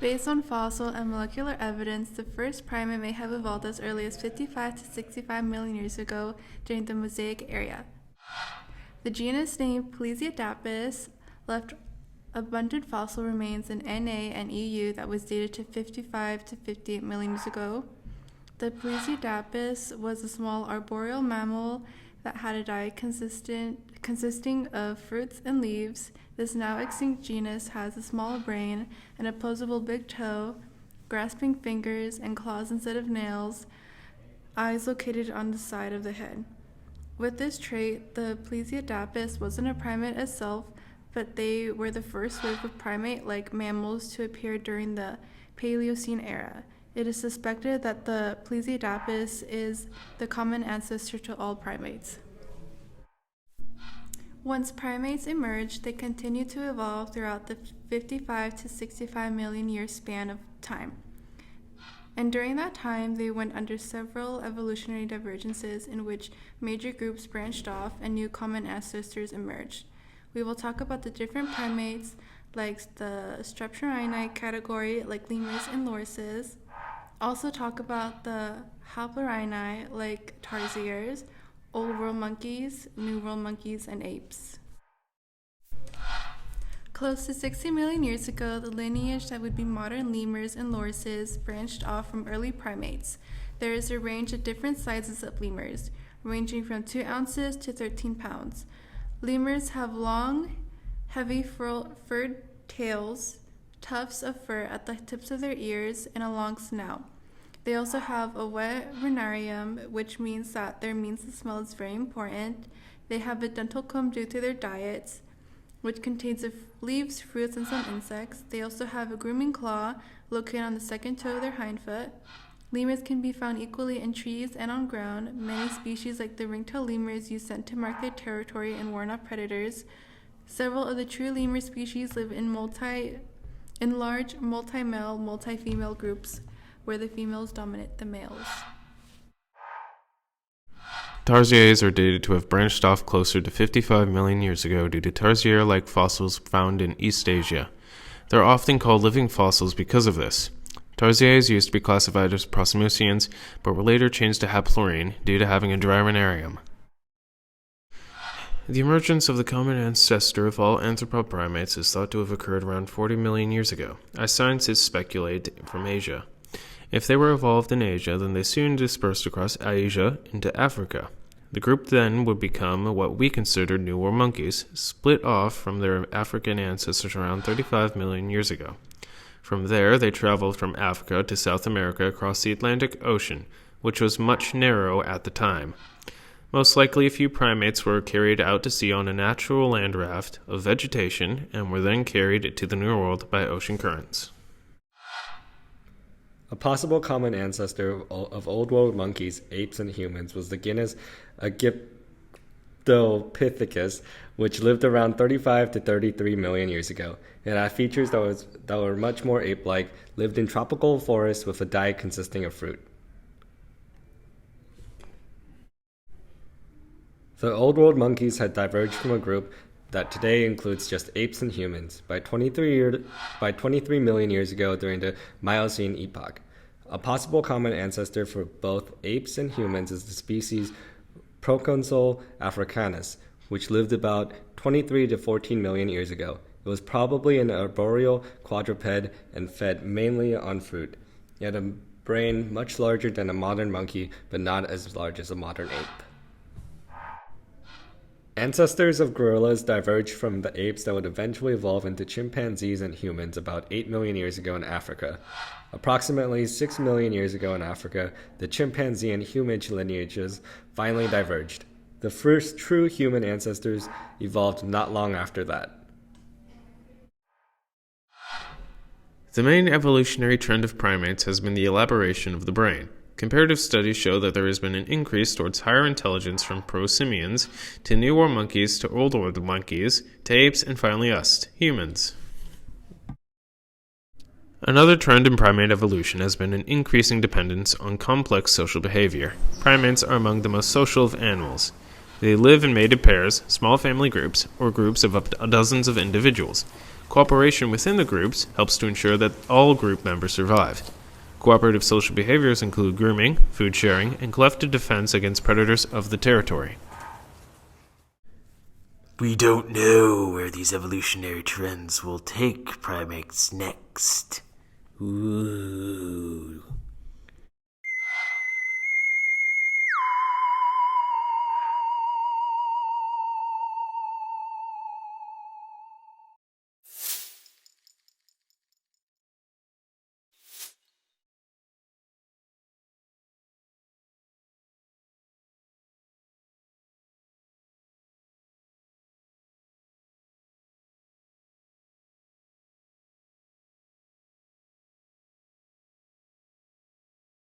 Based on fossil and molecular evidence, the first primate may have evolved as early as 55 to 65 million years ago during the Mosaic era. The genus name Plesiodapis left abundant fossil remains in NA and EU that was dated to 55 to 58 million years ago. The Plesiodapis was a small arboreal mammal that had a diet consisting of fruits and leaves. This now extinct genus has a small brain, an opposable big toe, grasping fingers and claws instead of nails, eyes located on the side of the head. With this trait, the Plesiodapis wasn't a primate itself, but they were the first wave of primate-like mammals to appear during the Paleocene era. It is suspected that the Plesiodapis is the common ancestor to all primates. Once primates emerged, they continued to evolve throughout the 55 to 65 million year span of time. And during that time, they went under several evolutionary divergences in which major groups branched off and new common ancestors emerged. We will talk about the different primates, like the Streptorini category, like lemurs and lorises. Also talk about the Haplorini, like tarsiers, Old World monkeys, New World monkeys, and apes. Close to 60 million years ago, the lineage that would be modern lemurs and lorises branched off from early primates. There is a range of different sizes of lemurs, ranging from 2 ounces to 13 pounds. Lemurs have long, heavy furred tails, tufts of fur at the tips of their ears, and a long snout. They also have a wet rhinarium, which means that their means of smell is very important. They have a dental comb due to their diets, which contains leaves, fruits, and some insects. They also have a grooming claw located on the second toe of their hindfoot. Lemurs can be found equally in trees and on ground. Many species, like the ringtail lemurs, use scent to mark their territory and warn off predators. Several of the true lemur species live in large multi-male, multi-female groups, where the females dominate the males. Tarsiers are dated to have branched off closer to 55 million years ago due to tarsier-like fossils found in East Asia. They're often called living fossils because of this. Tarsiers used to be classified as prosmusians, but were later changed to haplorine due to having a dry rhinarium. The emergence of the common ancestor of all anthropod primates is thought to have occurred around 40 million years ago, as scientists speculate from Asia. If they were evolved in Asia, then they soon dispersed across Asia into Africa. The group then would become what we consider New World monkeys, split off from their African ancestors around 35 million years ago. From there, they traveled from Africa to South America across the Atlantic Ocean, which was much narrow at the time. Most likely a few primates were carried out to sea on a natural land raft of vegetation and were then carried to the New World by ocean currents. A possible common ancestor of Old World monkeys, apes, and humans was the genus Aegyptopithecus, which lived around 35 to 33 million years ago. It had features that were much more ape-like, lived in tropical forests with a diet consisting of fruit. The Old World monkeys had diverged from a group that today includes just apes and humans by 23 million years ago during the Miocene epoch. A possible common ancestor for both apes and humans is the species Proconsul africanus, which lived about 23 to 14 million years ago. It was probably an arboreal quadruped and fed mainly on fruit. It had a brain much larger than a modern monkey, but not as large as a modern ape. Ancestors of gorillas diverged from the apes that would eventually evolve into chimpanzees and humans about 8 million years ago in Africa. Approximately 6 million years ago in Africa, the chimpanzee and human lineages finally diverged. The first true human ancestors evolved not long after that. The main evolutionary trend of primates has been the elaboration of the brain. Comparative studies show that there has been an increase towards higher intelligence from prosimians to New World monkeys to Old World monkeys to apes and finally us, humans. Another trend in primate evolution has been an increasing dependence on complex social behavior. Primates are among the most social of animals. They live in mated pairs, small family groups, or groups of up to dozens of individuals. Cooperation within the groups helps to ensure that all group members survive. Cooperative social behaviors include grooming, food sharing, and collective defense against predators of the territory. We don't know where these evolutionary trends will take primates next. Ooh.